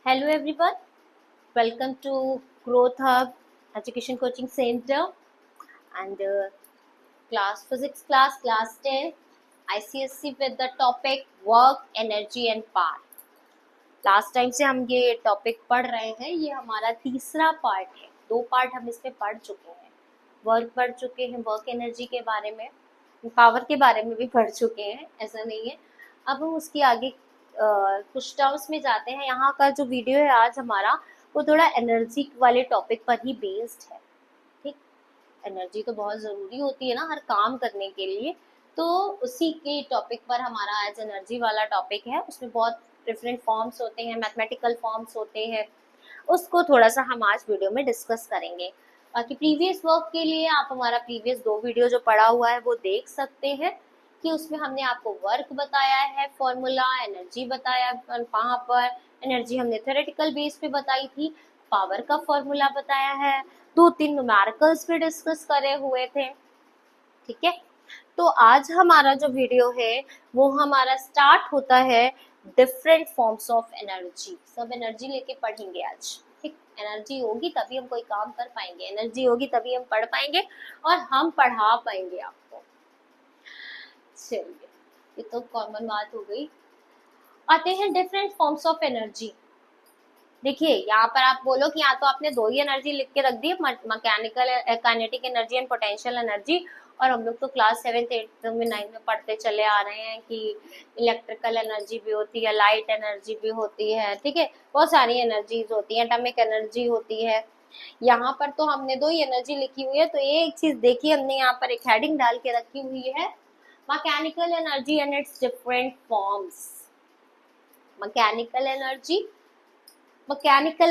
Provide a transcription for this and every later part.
Hello everyone, welcome to Growth Hub Education Coaching Center and class 10 ICSC with the topic Work, Energy and Power. Last time से हम ये topic पढ़ रहे हैं, ये हमारा तीसरा पार्ट है। 2 पार्ट हम इसमें पढ़ चुके हैं। वर्क पढ़ चुके हैं, वर्क एनर्जी के बारे में, पावर के बारे में भी पढ़ चुके हैं, ऐसा नहीं है। अब हम उसके आगे कुछ टर्म्स में जाते हैं। यहाँ का जो वीडियो है आज हमारा, वो थोड़ा एनर्जी वाले टॉपिक पर ही बेस्ड है। ठीक, एनर्जी तो बहुत ज़रूरी होती है ना हर काम करने के लिए, तो उसी के टॉपिक पर हमारा आज एनर्जी वाला टॉपिक है। उसमें बहुत डिफरेंट फॉर्म्स होते हैं, मैथमेटिकल फॉर्म्स होते हैं, उसको थोड़ा सा हम आज वीडियो में डिस्कस करेंगे। बाकी प्रीवियस वर्क के लिए आप हमारा प्रीवियस 2 वीडियो जो पढ़ा हुआ है वो देख सकते हैं कि उसमें हमने आपको वर्क बताया है, फॉर्मूला, एनर्जी बताया, वहाँ पर एनर्जी हमने थ्योरेटिकल बेस पे बताई थी, पावर का फॉर्मूला बताया है, 2-3 न्यूमेरिकल्स भी डिस्कस करे हुए थे। ठीक है, तो आज हमारा जो वीडियो है वो हमारा स्टार्ट होता है डिफरेंट फॉर्म्स ऑफ एनर्जी। सब एनर्जी लेके पढ़ेंगे आज। ठीक, एनर्जी होगी तभी हम कोई काम कर पाएंगे, एनर्जी होगी तभी हम पढ़ पाएंगे और हम पढ़ा पाएंगे आपको। चलिए, ये तो कॉमन बात हो गई। आते हैं डिफरेंट फॉर्म्स ऑफ एनर्जी। देखिए, यहाँ पर आप बोलो कि यहाँ तो आपने 2 ही एनर्जी लिख के रख दी, mechanical kinetic energy and potential energy, और हम लोग तो क्लास 7th 8th में 9th में पढ़ते चले आ रहे हैं कि इलेक्ट्रिकल एनर्जी भी होती है, लाइट एनर्जी भी होती है। ठीक है, बहुत सारी एनर्जीज होती है, एटॉमिक एनर्जी होती है। यहाँ पर तो हमने 2 ही एनर्जी लिखी हुई है, तो एक चीज देखिए, हमने यहाँ पर एक हेडिंग डाल के रखी हुई है, mechanical energy and its different forms. Mechanical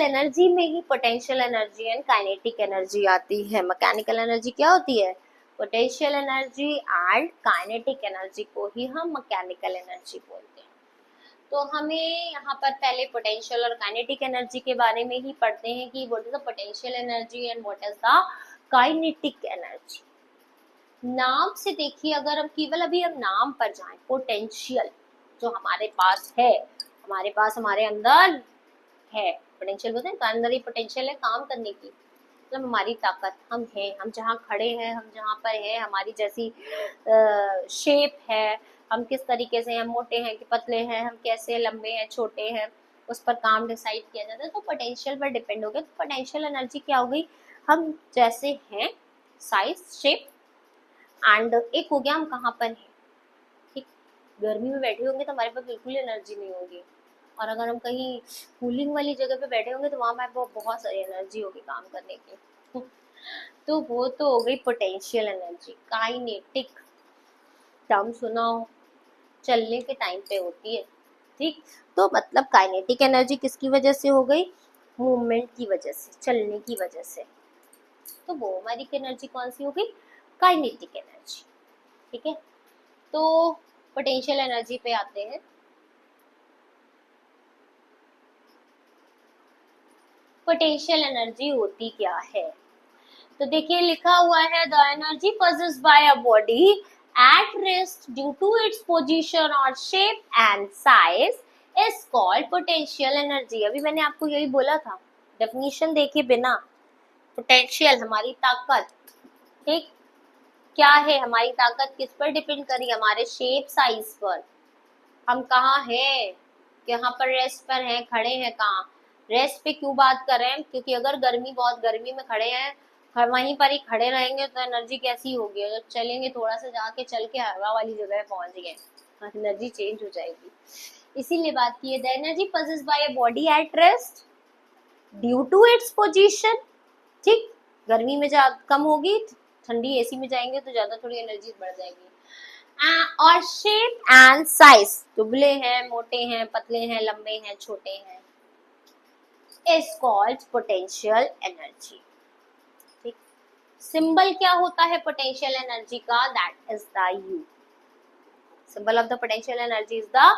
energy में ही potential energy and kinetic energy आती है। मैकेनिकल एनर्जी क्या होती है? Potential energy and kinetic energy को ही हम मैकेनिकल एनर्जी बोलते हैं। तो हमें यहाँ पर पहले पोटेंशियल और काइनेटिक एनर्जी के बारे में ही पढ़ते हैं कि what is the potential energy and what is the kinetic energy. नाम से देखिए, अगर हम केवल अभी हम नाम पर जाएं, पोटेंशियल जो हमारे पास है, हमारे अंदर है, पोटेंशियल बोलते हैं, अंदर ही पोटेंशियल है काम करने की, मतलब हमारी ताकत, हम हैं, हम जहाँ खड़े हैं, हम जहाँ पर है, हमारी जैसी शेप है, हम किस तरीके से, हम मोटे हैं कि पतले हैं, हम कैसे लंबे हैं, छोटे हैं, उस पर काम डिसाइड किया जाता है। तो पोटेंशियल पर डिपेंड हो गया। तो पोटेंशियल एनर्जी क्या हो गई? हम जैसे हैं, साइज, शेप, एंड एक हो गया हम कहाँ पर हैं। ठीक, गर्मी में बैठे होंगे तो हमारे पास बिल्कुल एनर्जी नहीं होगी, और अगर हम कहीं कूलिंग वाली जगह पे बैठे होंगे तो वहाँ हमारे पास बहुत सारी एनर्जी होगी काम करने की। तो वो तो हो गई पोटेंशियल एनर्जी। काइनेटिक टर्म सुना हो, चलने के टाइम पे होती है। ठीक, तो मतलब काइनेटिक एनर्जी किसकी वजह से हो गई? मूवमेंट की वजह से, चलने की वजह से। तो वो हमारी एनर्जी कौन सी हो गई? Kinetic energy. ठीक है, तो पोटेंशियल एनर्जी पे आते हैं। पोटेंशियल एनर्जी होती क्या है? तो देखिए, लिखा हुआ है, the energy possessed by a body at rest due to its position or shape and size is called potential energy। अभी मैंने आपको यही बोला था, डेफिनेशन देखे बिना। पोटेंशियल हमारी ताकत। ठीक, क्या है हमारी ताकत? किस पर डिपेंड करी? हमारे शेप साइज पर। हम कहाँ हैं, यहाँ पर रेस्ट पर हैं, खड़े हैं कहाँ? रेस्ट पे क्यों बात कर रहे हैं? क्योंकि अगर बहुत गर्मी में खड़े हैं, वहीं पर ही खड़े रहेंगे तो एनर्जी कैसी होगी? अगर चलेंगे, थोड़ा सा जाके चल के हवा वाली जगह पहुंच गए, एनर्जी चेंज हो जाएगी। इसीलिए बात की है, the energy possessed by a body at rest due to its position। ठीक, गर्मी में कम होगी, ठंडी एसी में जाएंगे तो ज्यादा थोड़ी एनर्जी बढ़ जाएगी। और शेप एंड साइज, दुबले हैं, मोटे हैं, पतले हैं, लंबे हैं, छोटे हैं, इज कॉल्ड पोटेंशियल एनर्जी। ठीक, सिंबल क्या होता है पोटेंशियल एनर्जी का? That is the you. Symbol of the potential energy is the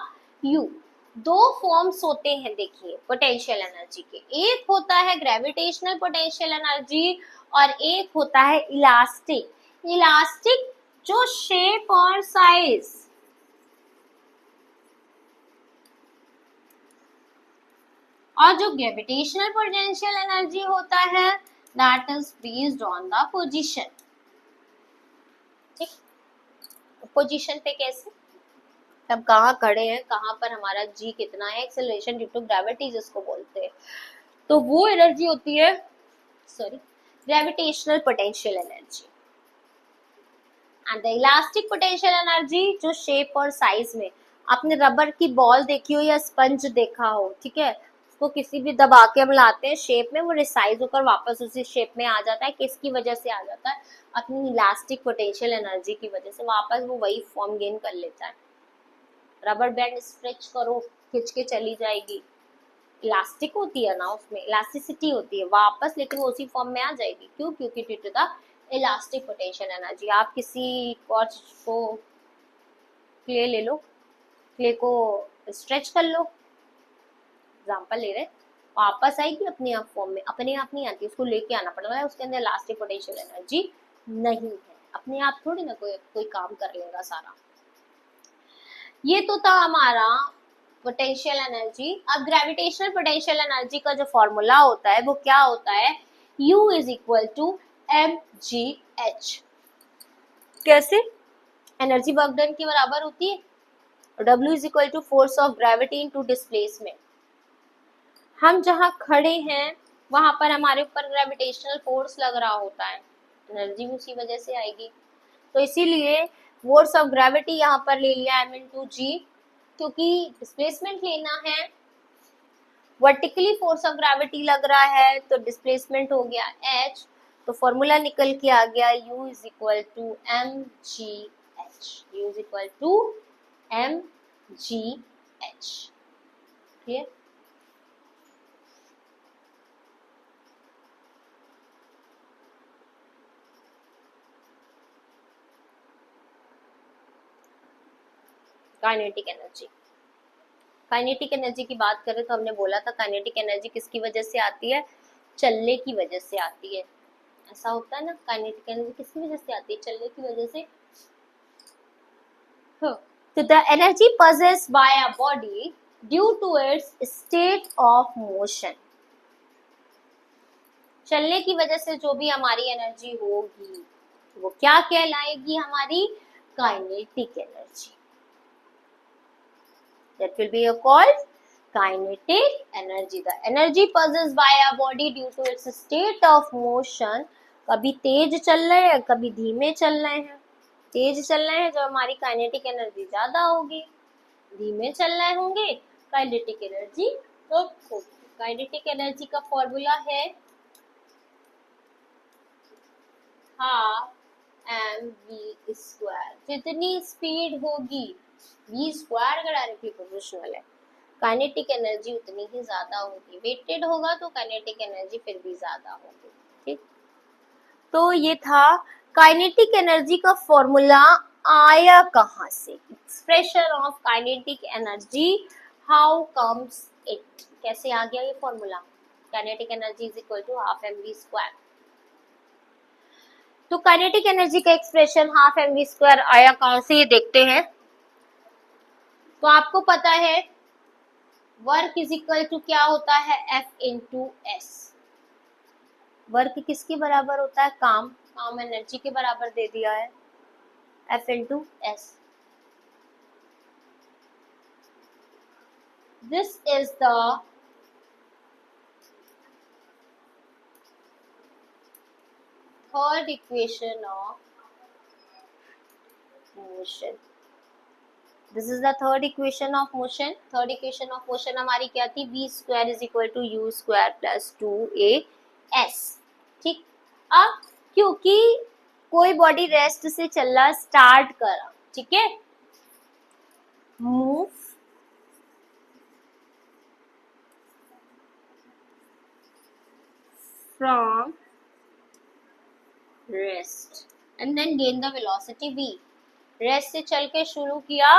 you. 2 forms होते हैं देखिए पोटेंशियल एनर्जी के, एक होता है ग्रेविटेशनल पोटेंशियल एनर्जी और एक होता है इलास्टिक। इलास्टिक जो शेप और साइज, और जो ग्रेविटेशनल पोटेंशियल एनर्जी होता है that is based on the position. ठीक, पोजीशन पे कैसे, हम कहाँ खड़े हैं, कहाँ पर हमारा जी कितना है, एक्सेलरेशन ड्यू टू ग्रेविटी जिसको बोलते हैं, तो वो एनर्जी होती है gravitational potential energy. And the elastic potential energy जो शेप और साइज में, आपने रबर की बॉल देखी हो या स्पंज देखा हो, ठीक है, उसको किसी भी दबा के हम लाते हैं शेप में, वो रिसाइज होकर वापस उसी शेप में आ जाता है। किसकी वजह से आ जाता है? अपनी इलास्टिक पोटेंशियल एनर्जी की वजह से वापस वो वही फॉर्म गेन कर लेता है। रबर बैंड स्ट्रेच करो, खिंच के चली जाएगी, इलास्टिक होती है ना, उसमें इलास्टिसिटी होती है वापस, लेकिन वो उसी फॉर्म में आ जाएगी। क्यों? क्योंकि due to the elastic potential energy. आप किसी कॉर्च को, क्ले ले लो, क्ले को स्ट्रेच कर लो, एग्जाम्पल ले रहे, वापस आएगी अपने आप फॉर्म में, अपने आप नहीं आती, उसको लेके आना पड़ता है, उसके अंदर इलास्टिक पोटेंशियल एनर्जी नहीं है, अपने आप थोड़ी ना कोई काम कर लेगा सारा। ये तो था हमारा पोटेंशियल एनर्जी। अब ग्रेविटेशनल पोटेंशियल एनर्जी का जो फॉर्मूला होता है वो क्या होता है? U is equal to mgh। कैसे? एनर्जी वर्क डन के बराबर होती है, W is equal to force of gravity into displacement. हम जहाँ खड़े हैं वहां पर हमारे ऊपर ग्रेविटेशनल फोर्स लग रहा होता है, एनर्जी भी उसी वजह से आएगी। तो इसीलिए फोर्स ऑफ ग्रेविटी यहाँ पर ले लिया m इंटू जी, क्योंकि डिस्प्लेसमेंट लेना है, वर्टिकली फोर्स ऑफ ग्रेविटी लग रहा है तो डिस्प्लेसमेंट हो गया h, तो फॉर्मूला निकल के आ गया u is equal to mgh, u is equal to mgh। Clear? Kinetic energy, kinetic energy की बात करें तो हमने बोला था काइनेटिक एनर्जी किसकी वजह से आती है? चलने की वजह से आती है। ऐसा होता है ना, काइनेटिक एनर्जी किसकी वजह से आती है? चलने की वजह से। तो the energy possessed by a body due to its state of motion, चलने की वजह से जो भी हमारी एनर्जी होगी वो क्या कहलाएगी? हमारी kinetic energy. That will be called kinetic energy. The energy possessed by a body due to its state of motion, कभी तेज चल रहे हैं, कभी धीमे चल रहे हैं। तेज चल रहे हैं जो हमारी काइनेटिक एनर्जी ज्यादा होगी, धीमे चल रहे होंगे काइनेटिक एनर्जी कम होगी। काइनेटिक एनर्जी का फॉर्मूला है हाफ mv²। जितनी स्पीड होगी, v स्क्वायर का डायरेक्टली प्रोपोर्शनल है, काइनेटिक एनर्जी उतनी ही ज्यादा होगी। वेटेड होगा तो काइनेटिक एनर्जी फिर भी ज्यादा होगी। ठीक, तो ये था काइनेटिक एनर्जी का फॉर्मूला आया कहाँ से, expression of kinetic energy, how comes it, कैसे आ गया ये formula? Kinetic energy is equal to half mv²। तो काइनेटिक एनर्जी का एक्सप्रेशन हाफ mv² आया कहाँ से, ये देखते हैं। तो आपको पता है वर्क इज इक्वल टू क्या होता है? F into S. वर्क किसके बराबर होता है? काम, काम एनर्जी के बराबर दे दिया है, F into S. This is the third equation of motion. This is the third equation of motion. Third equation of motion हमारी क्या थी? v² is equal to u² plus 2as। ठीक, अब क्योंकि कोई बॉडी रेस्ट से चलना स्टार्ट करा, ठीक है, move from rest and then gain the velocity v। Rest से चल के शुरू किया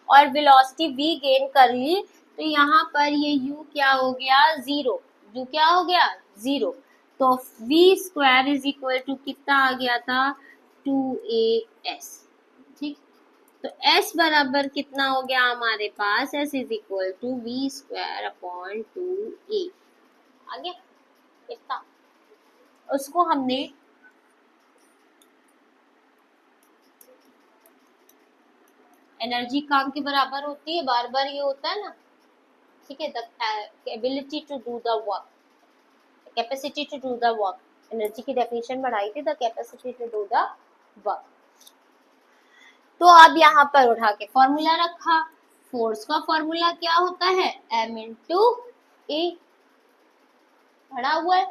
और वेलोसिटी v गेन कर ली, तो यहाँ पर ये u क्या हो गया? 0। u क्या हो गया? 0। तो v² इज इक्वल टू कितना आ गया था? 2as। ठीक, तो s बराबर कितना हो गया हमारे पास? s is equal to v² upon 2a। आ गया इतना, उसको हमने एनर्जी काम के बराबर होती है, बार बार ये होता है ना, ठीक है। The ability to do the work, capacity to do the work, energy की डेफिनेशन बढ़ाई थी, the capacity to do the work. तो अब यहाँ पर उठा के फॉर्मूला रखा, फोर्स का फॉर्मूला क्या होता है, m इंटू ए पढ़ा हुआ है।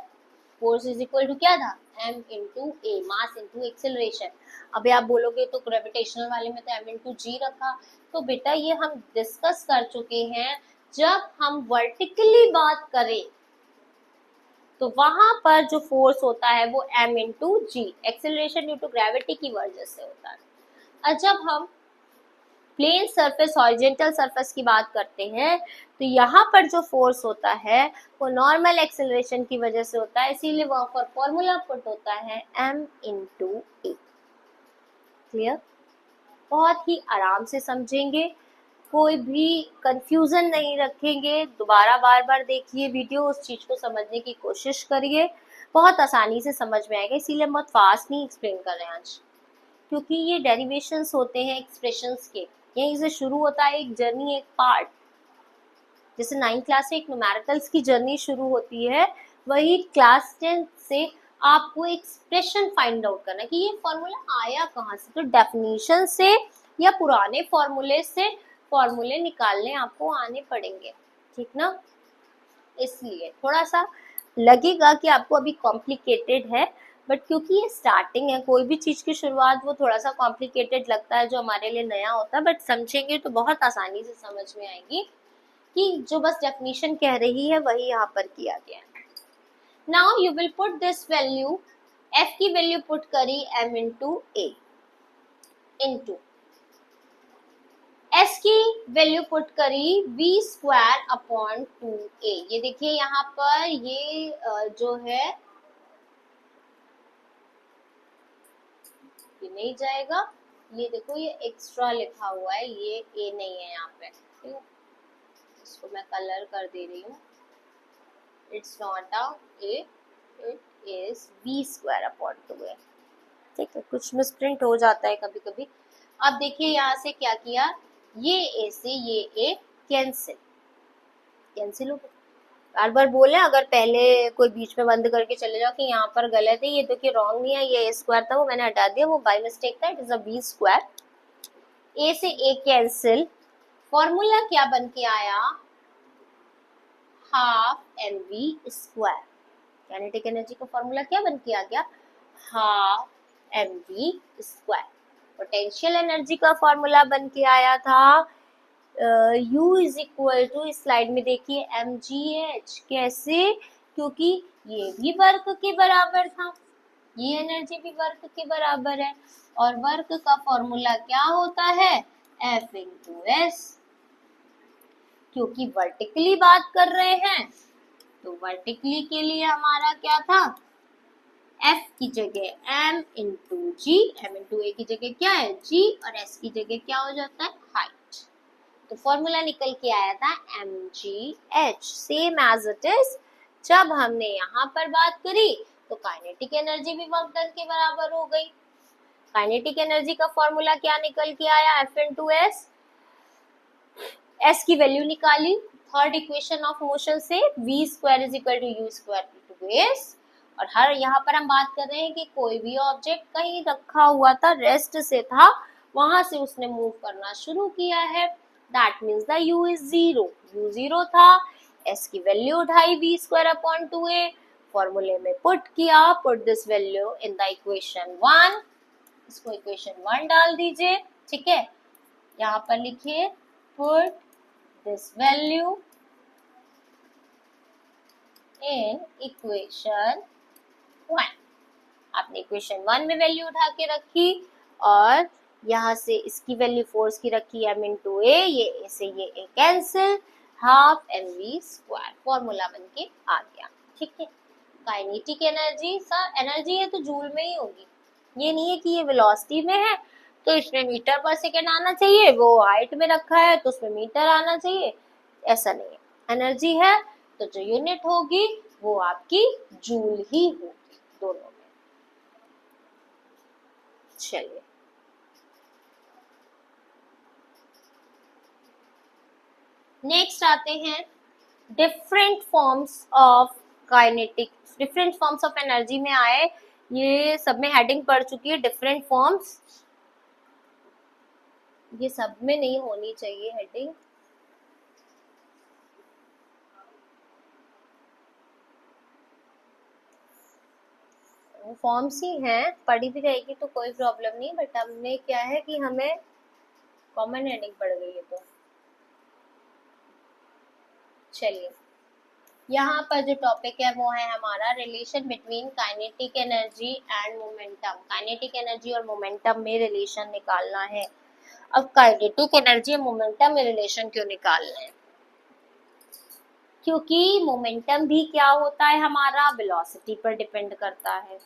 फोर्स इज इक्वल टू क्या था, m इंटू ए, मास इंटू एक्सेलरेशन। अभी आप बोलोगे तो ग्रेविटेशनल वाले में तो m इंटू जी रखा, तो बेटा ये हम डिस्कस कर चुके हैं। जब हम वर्टिकली बात करें तो वहां पर जो फोर्स होता है वो m into G, acceleration due to gravity की वजह से होता है। और जब हम प्लेन सरफेस, हॉरिजॉन्टल सरफेस की बात करते हैं तो यहाँ पर जो फोर्स होता है वो नॉर्मल एक्सेलरेशन की वजह से होता है, इसीलिए वहां पर फॉर्मूला पुट होता है m इंटू ए। क्लियर? बहुत ही आराम से समझेंगे, कोई भी कंफ्यूजन नहीं रखेंगे। दोबारा बार बार देखिए वीडियो, उस चीज को समझने की कोशिश करिए, बहुत आसानी से समझ में आएगा। इसीलिए हम बहुत फास्ट नहीं एक्सप्लेन कर रहे हैं आज, क्योंकि ये डेरिवेशंस होते हैं एक्सप्रेशंस के, यहीं से शुरू होता है एक जर्नी, एक पार्ट। जैसे 9th क्लास से एक न्यूमेरिकल्स की जर्नी शुरू होती है, वही क्लास 10 से आपको एक्सप्रेशन फाइंड आउट करना कि ये फॉर्मूला आया कहाँ से। तो डेफिनेशन से या पुराने फॉर्मूले से फॉर्मूले निकालने आपको आने पड़ेंगे, ठीक ना। इसलिए थोड़ा सा लगेगा कि आपको अभी कॉम्प्लिकेटेड है, बट क्योंकि ये स्टार्टिंग है, कोई भी चीज की शुरुआत वो थोड़ा सा कॉम्प्लिकेटेड लगता है जो हमारे लिए नया होता है, बट समझेंगे तो बहुत आसानी से समझ में आएगी कि जो बस डेफिनेशन कह रही है वही यहाँ पर किया गया है। Now you will put this value, f की वैल्यू पुट करी m इंटू ए, इंटू s की वैल्यू पुट करी v स्क्वायर अपॉन 2a। ये देखिए यहाँ पर ये जो है ये नहीं जाएगा, ये देखो ये एक्स्ट्रा लिखा हुआ है, ये a नहीं है यहाँ पे, ठीक है। इसको मैं कलर कर दे रही हूँ, it's not a a, it is v square upon 2a, ठीक है। कुछ मिसप्रिंट हो जाता है कभी कभी। अब देखिए यहाँ से क्या किया, ये a से ये a कैंसिल हो गया। बार बार बोले, अगर पहले कोई बीच में बंद करके चले जाओ कि यहाँ पर गलत है, ये तो कि रॉन्ग नहीं है, ये a स्क्वायर था वो मैंने हटा दिया, वो बाय मिस्टेक था, it is a b square. a से a कैंसिल, फॉर्मूला क्या बन के आया, half mv square. Kinetic energy का फॉर्मूला क्या बन के आ गया, half mv square. Potential energy का फॉर्मूला बन के आया था U is equal to, slide में देखिए mgh। कैसे, क्योंकि ये भी वर्क के बराबर था, ये एनर्जी भी वर्क के बराबर है, और वर्क का फॉर्मूला क्या होता है, F इंटू एस। क्योंकि वर्टिकली बात कर रहे हैं तो वर्टिकली के लिए हमारा क्या था, F की जगह m इंटू जी, m इंटू ए की जगह क्या है g, और s की जगह क्या हो जाता है, हाइट। तो फॉर्मूला निकल के आया था mgh, same as it is. जब हमने यहाँ पर बात करी तो काइनेटिक एनर्जी भी वर्क डन के बराबर हो गई। काइनेटिक एनर्जी का फॉर्मूला क्या निकल के आया, F इंटू एस। एस की वैल्यू निकाली थर्ड इक्वेशन ऑफ मोशन से, v square is equal to u square two s. और हर यहाँ पर हम बात कर रहे हैं कि कोई भी ऑब्जेक्ट कहीं रखा हुआ था, रेस्ट से था, वहां से उसने मूव करना शुरू किया है, that means the u is zero. u zero था, s की वैल्यू उठाई v स्क्वायर अपॉन 2a, फॉर्मूले में पुट किया, put this value in the equation 1, इसको इक्वेशन 1 डाल दीजिए, ठीक है। यहाँ पर लिखिए put this value in equation 1। आपने इक्वेशन 1 में वैल्यू उठा के रखी, और यहाँ से इसकी वैल्यू फोर्स की रखी m इंटू ए, ये a से ये a cancel, half mv square, formula बन के आ गया, ठीक है। काइनेटिक एनर्जी, सर एनर्जी है तो जूल में ही होगी, ये नहीं है कि ये वेलोसिटी में है तो इसमें मीटर पर सेकेंड आना चाहिए, वो हाइट में रखा है तो उसमें मीटर आना चाहिए, ऐसा नहीं है। एनर्जी है तो जो यूनिट होगी वो आपकी जूल ही होगी दोनों में। चलिए नेक्स्ट आते हैं different forms of kinetic. Different forms of energy में आए, ये सब में हेडिंग पड़ चुकी है डिफरेंट फॉर्म्स, ये सब में नहीं होनी चाहिए हेडिंग। फॉर्म्स ही हैं, पढ़ी भी रहेगी तो कोई प्रॉब्लम नहीं, बट हमने क्या है कि हमें कॉमन हेडिंग पड़ गई है। तो चलिए यहाँ पर जो टॉपिक है वो है हमारा relation between kinetic energy and momentum. Kinetic energy और मोमेंटम में रिलेशन निकालना है। अब काइनेटिक एनर्जी और मोमेंटम में रिलेशन क्यों निकालना है? क्योंकि मोमेंटम भी क्या होता है हमारा, वेलोसिटी पर डिपेंड करता है।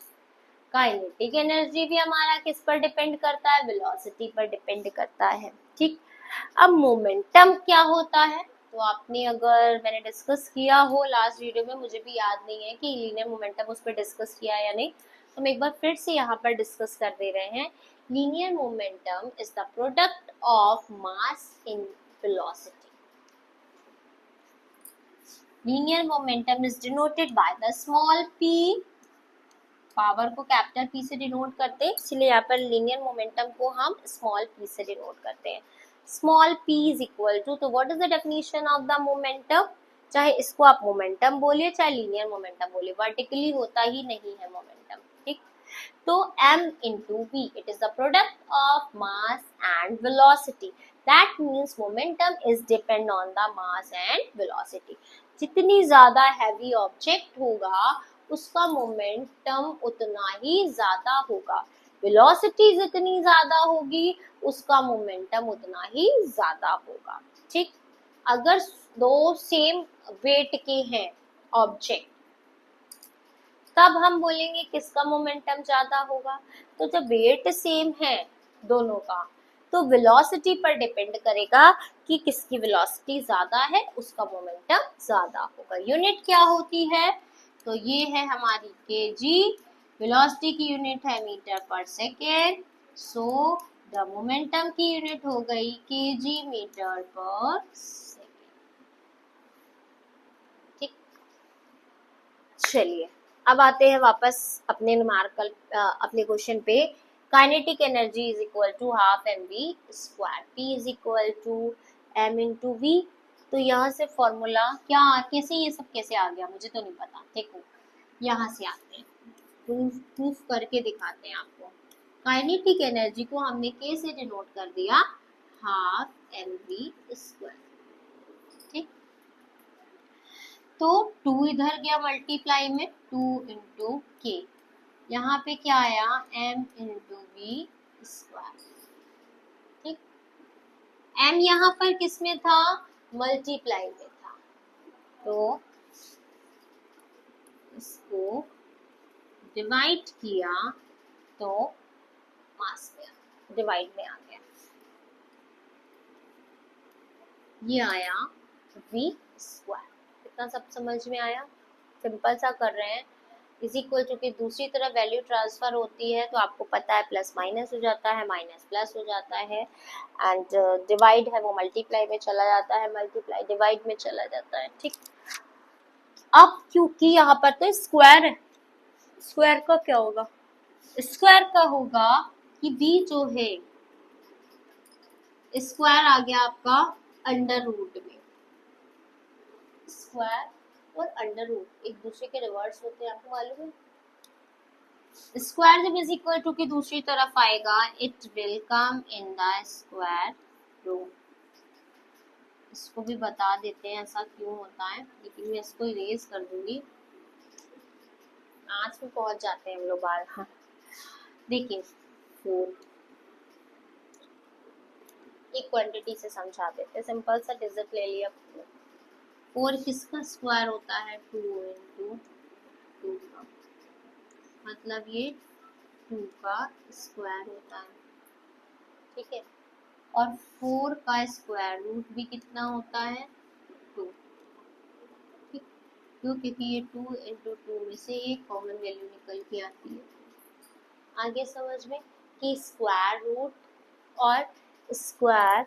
काइनेटिक एनर्जी भी हमारा किस पर डिपेंड करता है, वेलोसिटी पर डिपेंड करता है। ठीक, अब मोमेंटम क्या होता है, तो आपने अगर मैंने डिस्कस किया हो लास्ट वीडियो में, मुझे भी याद नहीं है कि लीनियर मोमेंटम उस पर डिस्कस किया या नहीं, तो हम एक बार फिर से यहाँ पर डिस्कस कर दे रहे हैं। Linear momentum is the product of mass in velocity. Linear momentum is denoted by the small p, power को कैपिटल P से डिनोट करते हैं, इसलिए यहाँ पर लीनियर मोमेंटम को हम स्मॉल p से डिनोट करते हैं। Small p is equal to, तो what is the definition of the momentum, चाहे इसको आप मोमेंटम बोलिए चाहे लीनियर मोमेंटम बोलिए, वर्टिकली होता ही नहीं है मोमेंटम। ठीक, तो m into v, it is the product of mass and velocity. That means momentum is depend on the mass and velocity. जितनी ज्यादा हैवी ऑब्जेक्ट होगा उसका मोमेंटम उतना ही ज्यादा होगा, वेलोसिटी जितनी ज्यादा होगी उसका मोमेंटम उतना ही ज्यादा होगा। ठीक, अगर दो सेम वेट के हैं ऑब्जेक्ट तब हम बोलेंगे किसका मोमेंटम ज्यादा होगा। तो जब वेट सेम है दोनों का तो वेलोसिटी पर डिपेंड करेगा कि किसकी वेलोसिटी ज्यादा है, उसका मोमेंटम ज्यादा होगा। यूनिट क्या होती है, तो ये है हमारी केजी, वेलोसिटी की यूनिट है मीटर पर सेकेंड, सो द मोमेंटम की यूनिट हो गई केजी मीटर पर सेकेंड। ठीक, चलिए अब आते हैं वापस अपने न्यूमेरिकल अपने क्वेश्चन पे। Kinetic energy is equal to half m v square, p is equal to m into v. तो यहाँ से फॉर्मूला क्या, कैसे ये सब कैसे आ गया मुझे तो नहीं पता। देखो यहाँ से आते हैं, प्रूफ करके दिखाते हैं आपको। काइनेटिक एनर्जी को हमने के से डिनोट कर दिया, हाफ एम वी स्क्वायर। ठीक, तो 2 इधर गया मल्टीप्लाई में, 2 इंटू के, यहाँ पे क्या आया m इंटू वी स्क्वायर। ठीक, m यहाँ पर किस में था, मल्टीप्लाई में था, तो इसको डिवाइड किया तो मास में डिवाइड में आ गया, ये आया v स्क्वायर। इतना सब समझ में आया, सिंपल सा कर रहे हैं। इज इक्वल टू की दूसरी तरफ वैल्यू ट्रांसफर होती है तो आपको पता है प्लस माइनस हो जाता है, माइनस प्लस हो जाता है, एंड डिवाइड है वो मल्टीप्लाई में चला जाता है, मल्टीप्लाई डिवाइड में चला जाता है। ठीक, अब क्योंकि यहाँ पर तो स्क्वायर है, स्क्वायर का क्या होगा, स्क्वायर का होगा कि बी जो है स्क्वायर आ गया आपका अंडर रूट में, स्क्वायर और अंडर रूट एक दूसरे के रिवर्स होते हैं, आपको मालूम है। स्क्वायर जब इज इक्वल टू की दूसरी तरफ आएगा, it will come in the square root. इसको भी बता देते हैं ऐसा क्यों होता है, लेकिन मैं इसको इरेज कर दूंगी, आज में पहुंच जाते हैं हम लोग बाहर। हाँ देखिए 4 एक क्वांटिटी से समझा देते हैं, सिंपल सा डिजिट ले लिया। 4 किसका स्क्वायर होता है, 2 इंटू 2 का, मतलब ये 2 का स्क्वायर होता है। ठीक है, और 4 का स्क्वायर रूट भी कितना होता है, 2। ठीक, क्यों? क्योंकि ये 2 × 2 में से एक कॉमन वैल्यू निकल के आती है। आगे समझ में कि स्क्वायर रूट और स्क्वायर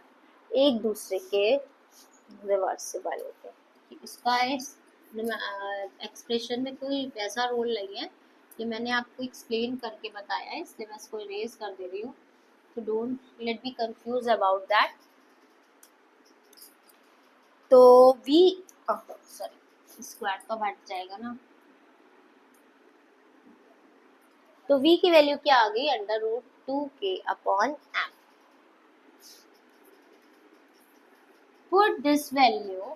एक दूसरे के रिवर्सिबल होते हैं। इसका इस एक्सप्रेशन में कोई वैसा रोल नहीं है, ये मैंने आपको एक्सप्लेन करके बताया है, इसलिए मैं इसको इरेज कर दे रही हूँ, तो don't let be confuse about that. तो v सॉरी स्क्वायर तो हट जाएगा ना, तो v की वैल्यू क्या आ गई? √2k/m। पुट दिस वैल्यू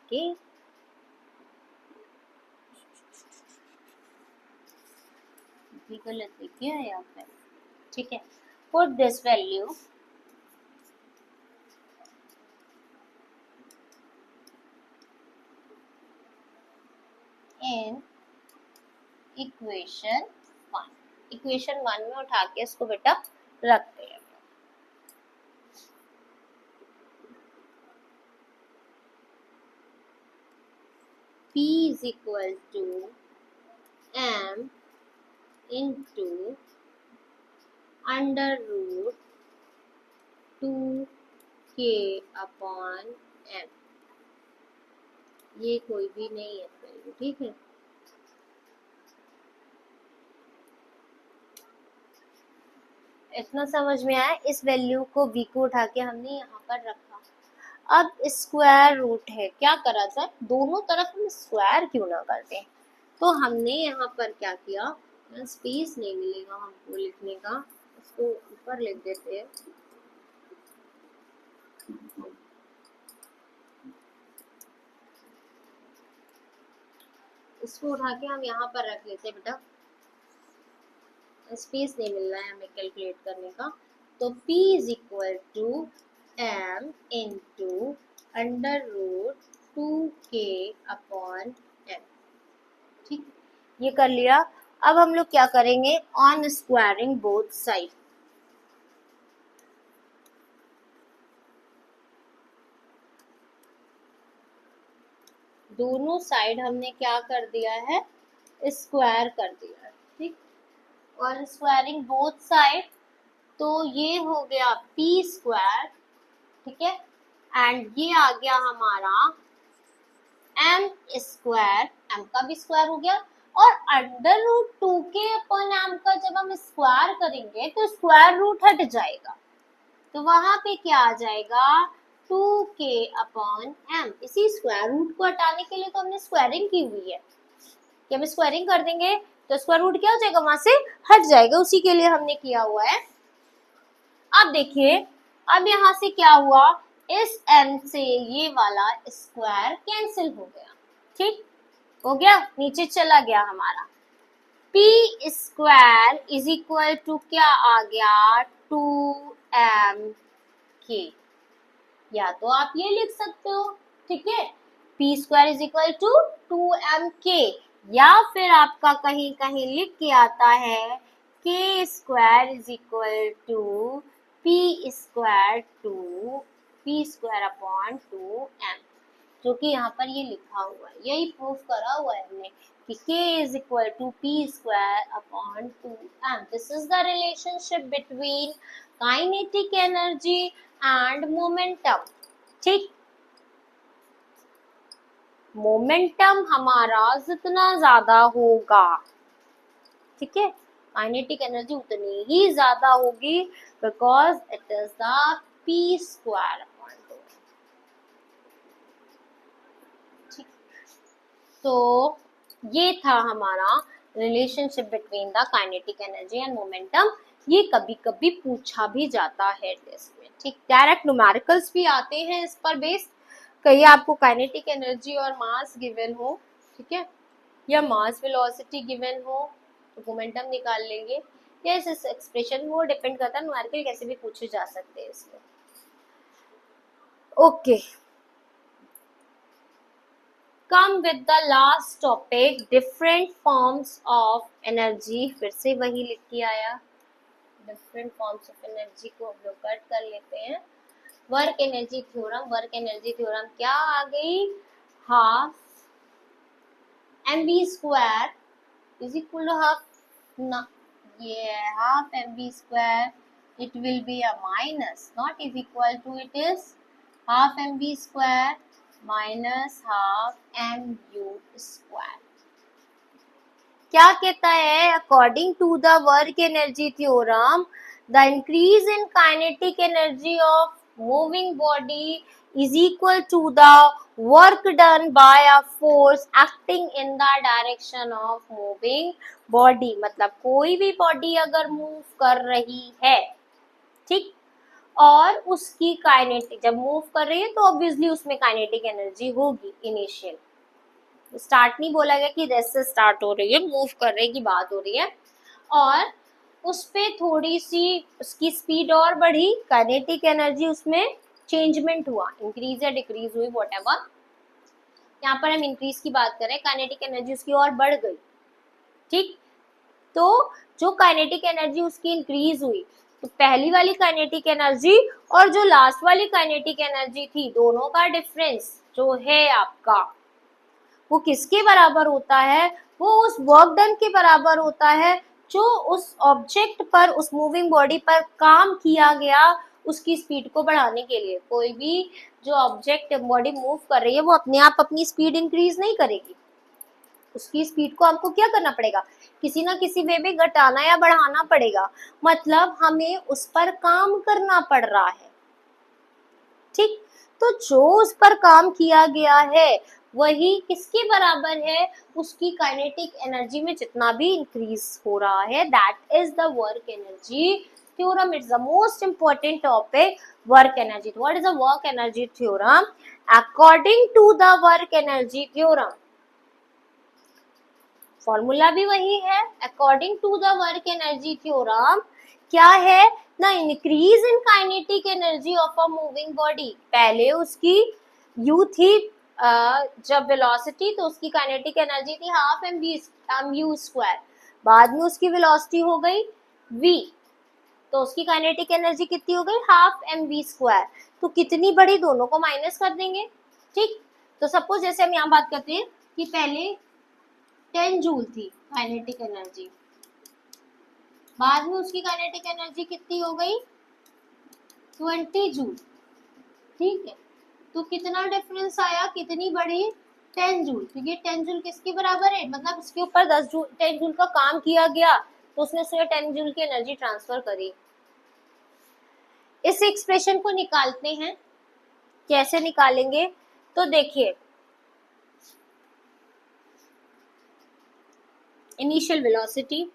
के गलत लिखी है यहाँ पे, ठीक है। Put this value in equation 1। Equation 1 में उठा के इसको बेटा रखते हैं। P is equal to m into √2k/m। ये कोई भी नहीं है वैल्यू, ठीक है। इतना समझ में आया? इस वैल्यू को v को उठा के हमने यहाँ पर रखा। अब स्क्वायर रूट है, क्या करा जाए? दोनों तरफ हम स्क्वायर क्यों ना कर दें? तो हमने यहाँ पर क्या किया, स्पेस नहीं मिलेगा हमको लिखने का, इसको ऊपर लिख देते हैं। इसको उठा के हम यहाँ पर रख लेते हैं बेटा, स्पेस नहीं मिल रहा है हमें कैलकुलेट करने का। तो P is equal to m into √2k/m, ठीक, ये कर लिया। अब हम लोग क्या करेंगे? ऑन स्क्वायरिंग बोथ साइड, दोनों साइड हमने क्या कर दिया है? स्क्वायर कर दिया है, ठीक। और स्क्वायरिंग बोथ साइड, तो ये हो गया p स्क्वायर, ठीक है, एंड ये आ गया हमारा m स्क्वायर, m का भी स्क्वायर हो गया, और √2k/m का जब हम स्क्वायर करेंगे तो स्क्वायर रूट हट जाएगा, तो वहां पे क्या आ जाएगा? 2k/m। इसी स्क्वायर रूट को हटाने के लिए तो हमने स्क्वायरिंग की हुई है, कि हम स्क्वायरिंग कर देंगे तो स्क्वायर रूट क्या हो जाएगा? वहां से हट जाएगा, उसी के लिए हमने किया हुआ है। अब देखिए, अब यहाँ से क्या हुआ? इस m से ये वाला स्क्वायर कैंसिल हो गया, ठीक हो गया, नीचे चला गया हमारा। p square is equal to क्या आ गया? 2mk, या तो आप ये लिख सकते हो, ठीक है, p square is equal to 2mk, या फिर आपका कहीं कहीं लिख के आता है k square is equal to p square upon 2m, जो कि यहाँ पर ये लिखा हुआ है, यही प्रूफ करा हुआ है हमने कि k is equal to p square upon 2m। This is the relationship between kinetic energy and momentum, ठीक। मोमेंटम हमारा जितना ज्यादा होगा, ठीक है, काइनेटिक एनर्जी उतनी ही ज्यादा होगी, because it is the p square upon 2, ठीक। तो ये था हमारा relationship between the kinetic energy and momentum. ये कभी कभी पूछा भी जाता है टेस्ट में, ठीक। डायरेक्ट न्यूमेरिकल्स भी आते हैं इस पर बेस्ड, कहीं आपको काइनेटिक एनर्जी और मास गिवन हो, ठीक है, या मास वेलोसिटी गिवन हो, तो मोमेंटम निकाल लेंगे, या इस एक्सप्रेशन वो डिपेंड करता है, न्यूमेरिकल कैसे भी पूछे जा सकते हैं इसमें। Okay, come with the last topic, different forms of energy. फिर से वही लिख के आया, डिफरेंट फॉर्म्स ऑफ एनर्जी को हम लोग कट कर लेते हैं। वर्क एनर्जी थ्योरम क्या आ गई, half mv square is equal to half, ये half mv square, it will be a minus, not is equal to, it is half mv square minus half mu square. क्या कहता है, according to the work energy theorem the increase in kinetic energy of moving body is equal to the work done by a force acting in the direction of moving body. मतलब कोई भी body अगर move कर रही है, ठीक, और उसकी काइनेटिक जब मूव कर रही है तो ऑब्वियसली उसमें काइनेटिक एनर्जी होगी इनिशियल. स्टार्ट नहीं बोला गया कि रेस्ट से स्टार्ट हो रही है, मूव कर रही की बात हो रही है, और उस पे थोड़ी सी उसकी स्पीड और बढ़ी, काइनेटिक एनर्जी उसमें चेंजमेंट हुआ, इंक्रीज या डिक्रीज हुई, व्हाटएवर. यहाँ पर हम इंक्रीज की बात करें, काइनेटिक एनर्जी उसकी और बढ़ गई, ठीक. तो जो काइनेटिक एनर्जी उसकी इंक्रीज हुई, तो पहली वाली काइनेटिक एनर्जी और जो लास्ट वाली काइनेटिक एनर्जी थी, दोनों का डिफरेंस जो है आपका, वो किसके बराबर होता है, वो उस वर्क डन के बराबर होता है जो उस ऑब्जेक्ट पर, उस मूविंग बॉडी पर काम किया गया उसकी स्पीड को बढ़ाने के लिए. कोई भी जो ऑब्जेक्ट बॉडी मूव कर रही है वो अपने आप अपनी स्पीड इंक्रीज नहीं करेगी, उसकी स्पीड को आपको क्या करना पड़ेगा, किसी ना किसी वे में घटाना या बढ़ाना पड़ेगा. मतलब हमें उस पर काम करना पड़ रहा है, ठीक. तो जो उस पर काम किया गया है वही किसके बराबर है, उसकी काइनेटिक एनर्जी में जितना भी इंक्रीज हो रहा है, that is the work energy theorem. It's the most important topic, work energy. What is the work energy theorem? According to the work energy theorem, formula भी वही है, according to the work energy theorem क्या है, the increase in kinetic energy of a moving body. पहले उसकी u थी जब velocity, तो उसकी काइनेटिक एनर्जी थी हाफ mu स्क्वायर. बाद में उसकी वेलोसिटी हो गई v, तो उसकी काइनेटिक एनर्जी कितनी हो गई, हाफ mv स्क्वायर. तो कितनी बड़ी, दोनों को माइनस कर देंगे, ठीक. तो सपोज जैसे हम यहाँ बात करते हैं कि पहले 10 जूल थी काइनेटिक एनर्जी, बाद में उसकी काइनेटिक एनर्जी कितनी हो गई, 20 जूल, ठीक है. तो कितना डिफरेंस आया, कितनी बढ़ी, 10 जूल. तो ये 10 जूल किसके बराबर है, मतलब इसके ऊपर 10 जूल का काम किया गया, तो उसने उसमें 10 जूल की एनर्जी ट्रांसफर करी. इस एक्सप्रेशन को निकालते हैं, कैसे निकालेंगे, तो देखिए initial velocity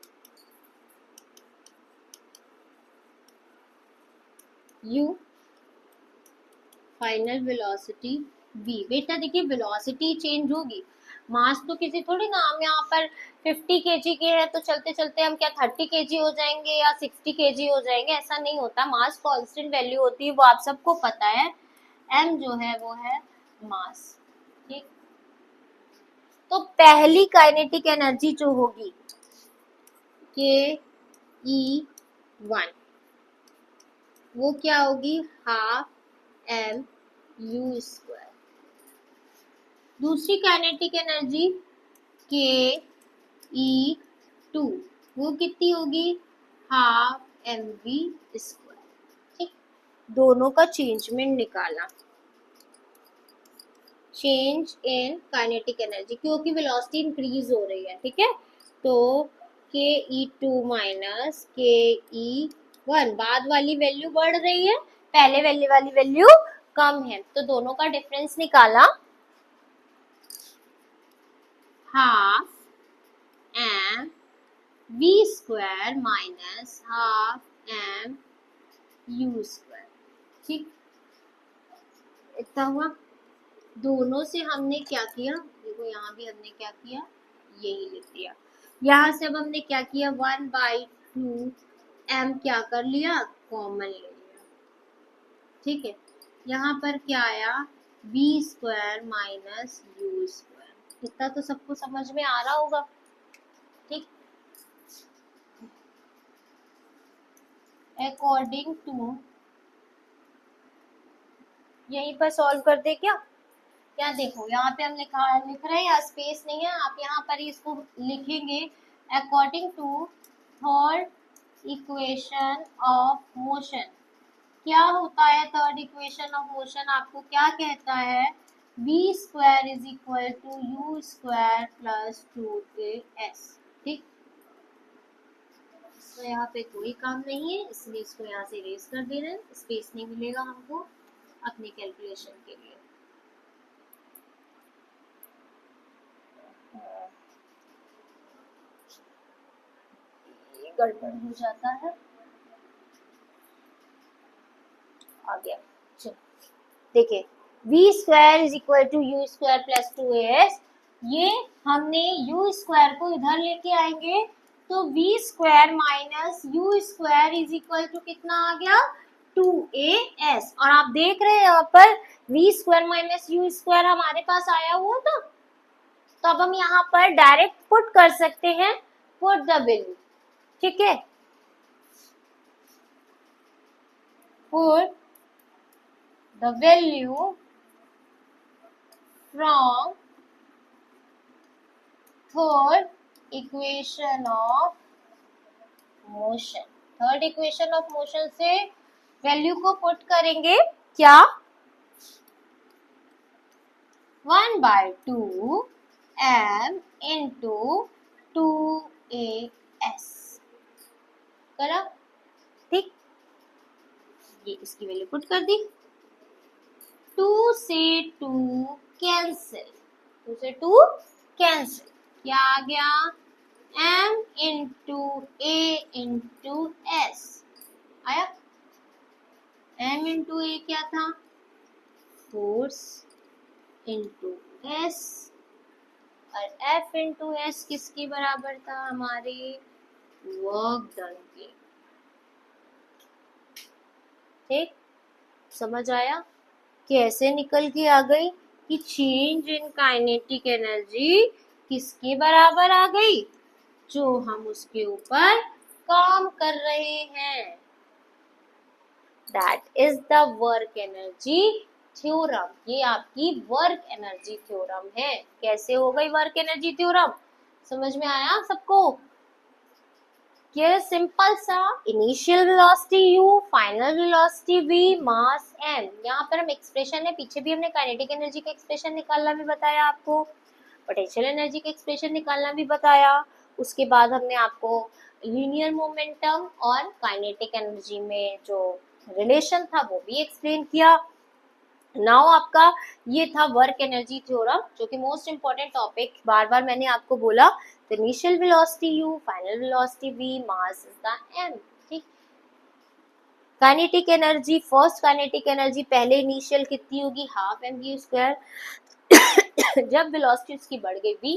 u, final velocity v. बेटा देखिए वेलोसिटी चेंज होगी, मास तो किसी थोड़ी ना, हम यहाँ पर 50 kg के हैं तो चलते चलते हम क्या 30 kg हो जाएंगे या 60 kg हो जाएंगे, ऐसा नहीं होता. मास कांस्टेंट वैल्यू होती है, वो आप सबको पता है. m जो है वो है मास, ठीक. तो पहली काइनेटिक एनर्जी जो होगी ke1, वो क्या होगी, हाफ mu स्क्वायर. दूसरी काइनेटिक एनर्जी ke2, वो कितनी होगी, हाफ mv स्क्वायर, ठीक. दोनों का चेंजमेंट निकाला, चेंज इन काइनेटिक एनर्जी, क्योंकि वेलोसिटी इंक्रीज हो रही है, ठीक है. तो ke2 माइनस ke1, बाद वाली वैल्यू बढ़ रही है, पहले वाली वैल्यू कम है, तो दोनों का डिफरेंस निकाला, half m v square minus half m u square, ठीक. इतना हुआ. दोनों से हमने क्या किया, देखो यहाँ भी हमने क्या किया, यही लिख दिया. यहाँ से अब हमने क्या किया, 1/2 m क्या कर लिया, कॉमन ले लिया, ठीक है. यहाँ पर क्या आया, v square minus u square. इतना तो सबको समझ में आ रहा होगा, ठीक. अकॉर्डिंग टू यहीं पर सॉल्व कर दे क्या? क्या देखो यहाँ पे हम लिख रहे हैं, यहाँ स्पेस नहीं है, आप यहाँ पर इसको लिखेंगे according to third equation of motion. क्या होता है थर्ड इक्वेशन ऑफ मोशन? आपको क्या कहता है? v square is equal to u square plus 2as। ठीक, तो यहाँ पे कोई काम नहीं है, इसलिए इसको यहाँ से इरेज कर दे रहे हैं, स्पेस नहीं मिलेगा हमको अपने कैलकुलेशन के लिए। गड़बड़ हो जाता है। आ गया, चलो देखिए, v square is equal to u square plus 2as। ये हमने u स्क्वायर को इधर लेके आएंगे तो v square minus u square is equal to कितना आ गया? 2as। और आप देख रहे हैं यहाँ पर v square minus u square हमारे पास आया हुआ था, तो अब हम यहाँ पर डायरेक्ट पुट कर सकते हैं, पुट द वैल्यू। ठीक है, put the value from third equation of motion। Third equation of motion से वैल्यू को पुट करेंगे क्या? 1/2 m into 2as करा। ठीक, ये इसकी वैल्यू पुट कर दी। 2 से 2 कैंसिल, 2 से 2 कैंसिल, क्या आ गया? m into a into s आया। m इंटू a क्या था? फोर्स इंटू s, और f इंटू s किसके बराबर था? हमारे वर्क डन के। ठीक, समझ आया कैसे निकल के आ गई कि चेंज इन काइनेटिक एनर्जी किसके बराबर आ गई? जो हम उसके ऊपर काम कर रहे हैं, that is the work energy theorem. ये आपकी वर्क एनर्जी थ्योरम है। कैसे हो गई वर्क एनर्जी थ्योरम? समझ में आया सबको? ये सिंपल सा, initial velocity u, final velocity v, मास m। यहाँ पर हम एक्सप्रेशन है, पीछे भी हमने काइनेटिक एनर्जी का एक्सप्रेशन निकालना भी बताया आपको, पोटेंशियल एनर्जी का एक्सप्रेशन निकालना भी बताया। उसके बाद हमने आपको लीनियर मोमेंटम और काइनेटिक एनर्जी में जो रिलेशन था वो भी एक्सप्लेन किया। नाउ आपका ये था वर्क एनर्जी थ्योरम, जो कि मोस्ट इंपॉर्टेंट टॉपिक। बार बार मैंने आपको बोला, तो initial velocity u, final velocity v, mass is the m। ठीक, kinetic energy, first kinetic energy पहले इनिशियल कितनी होगी? Half mv square. जब वेलोसिटी उसकी बढ़ गई v,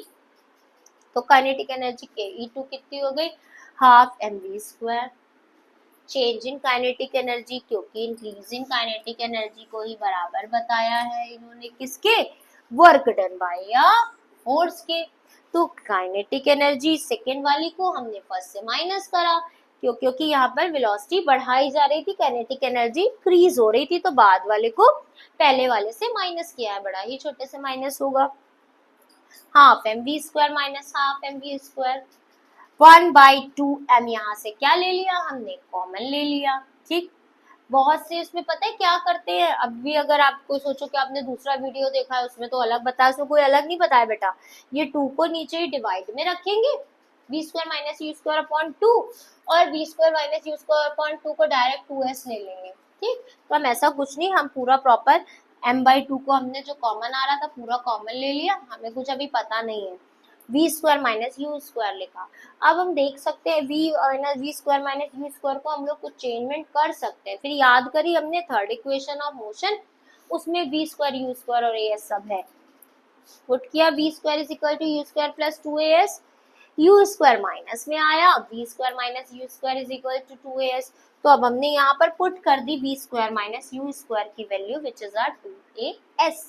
तो काइनेटिक एनर्जी ke2 कितनी हो गई? Half mv square. Change in kinetic energy, क्योंकि इंक्रीजिंग काइनेटिक एनर्जी को ही बराबर बताया है इन्होंने किसके? वर्क डन बाय या फोर्स के। तो काइनेटिक एनर्जी सेकेंड वाली को हमने फर्स्ट से माइनस करा, क्योंकि यहाँ पर वेलोसिटी बढ़ाई जा रही थी, काइनेटिक एनर्जी इंक्रीज हो रही थी, तो बाद वाले को पहले वाले से माइनस किया है, बड़ा ही छोटे से माइनस होगा। Half mv square minus half mv square, 1/2m। यहाँ से क्या ले लिया हमने? कॉमन ले लिया। ठीक, बहुत से इसमें पता है क्या करते हैं, अब भी अगर आपको सोचो कि आपने दूसरा वीडियो देखा है उसमें तो अलग बताया, उसमें कोई अलग नहीं बताया बेटा। ये 2 को नीचे ही डिवाइड में रखेंगे, v square minus u square upon 2, और v square minus u square upon 2 को डायरेक्ट 2s ले लेंगे। ठीक, तो हम ऐसा कुछ नहीं, हम पूरा प्रॉपर m/2 को हमने जो कॉमन आ रहा था पूरा कॉमन ले लिया, हमें कुछ अभी पता नहीं है। v square minus u square लिखा। अब हम देख सकते हैं v square minus u square को हम लोग कुछ चेंजमेंट कर सकते हैं। फिर याद करिए हमने थर्ड इक्वेशन ऑफ मोशन, उसमें v स्क्वायर यू स्क्वायर और as सब है, पुट किया। v square is equal to u square plus 2as, u square minus में आया, v square minus u square is equal to 2as। तो अब हमने यहाँ पर पुट कर दी v square minus u square की value, which is are 2as।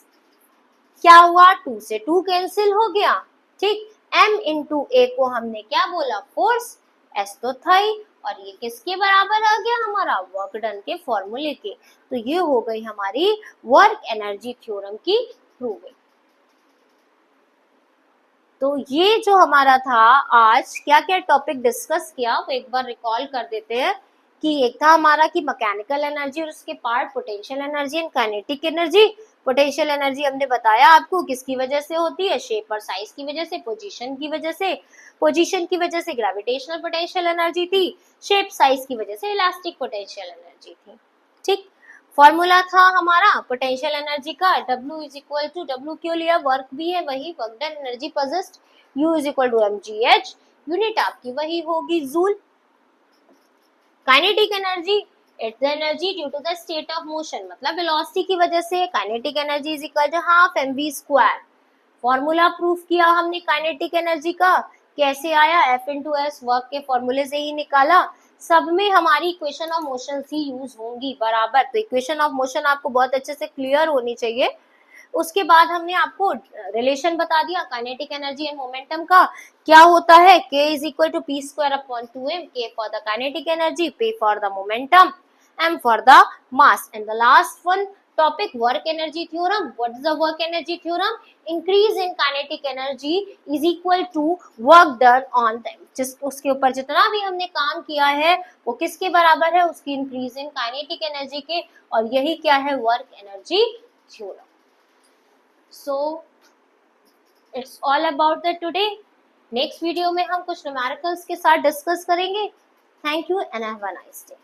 क्या हुआ? 2 से 2 कैंसिल हो गया। ठीक, m इंटू a को हमने क्या बोला? फोर्स, s तो था ही, और ये किसके बराबर आ गया, हमारा वर्क डन के फॉर्मूले के। तो ये हो गई हमारी वर्क एनर्जी थ्योरम की प्रूविंग। तो ये जो हमारा था आज क्या क्या टॉपिक डिस्कस किया वो एक बार रिकॉल कर देते हैं। कि एक था हमारा कि मैकेनिकल एनर्जी और उसके part potential energy and kinetic energy. Potential energy हमने बताया आपको किसकी वजह से होती है, शेप और साइज की वजह से, पोजीशन की वजह से। पोजीशन की वजह से ग्रेविटेशनल पोटेंशियल एनर्जी थी, शेप साइज की वजह से इलास्टिक पोटेंशियल एनर्जी थी। ठीक, फॉर्मूला था हमारा पोटेंशियल एनर्जी का W is equal to, W क्यों लिया, वर्क भी है वही, work done energy possessed, U is equal to mgh, unit आपकी वही होगी joule. Kinetic energy, it's the energy due to the state of motion, मतलब वेलोसिटी की वजह से। Kinetic energy is equal to half mv square. Formula proof किया हमने kinetic energy का, कैसे आया, F इंटू एस, वर्क के फॉर्मूले से ही निकाला। सब में हमारी equation of motion he use होंगी बराबर, तो इक्वेशन ऑफ मोशन आपको बहुत अच्छे से क्लियर होनी चाहिए। उसके बाद हमने आपको रिलेशन बता दिया काइनेटिक एनर्जी एंड मोमेंटम का, क्या होता है, k is equal to p square upon 2m, k for the kinetic energy, p for the momentum, m for the mass. And the last one topic work energy theorem. What is the work energy theorem, increase in kinetic energy is equal to work done on time, जिस उसके ऊपर जितना भी हमने काम किया है वो किसके बराबर है, उसकी इंक्रीज इन काइनेटिक एनर्जी के, और यही क्या है, work energy theorem. So it's all about that today. Next video में हम कुछ न्यूमेरिकल्स के साथ डिस्कस करेंगे। Thank you and have a nice day.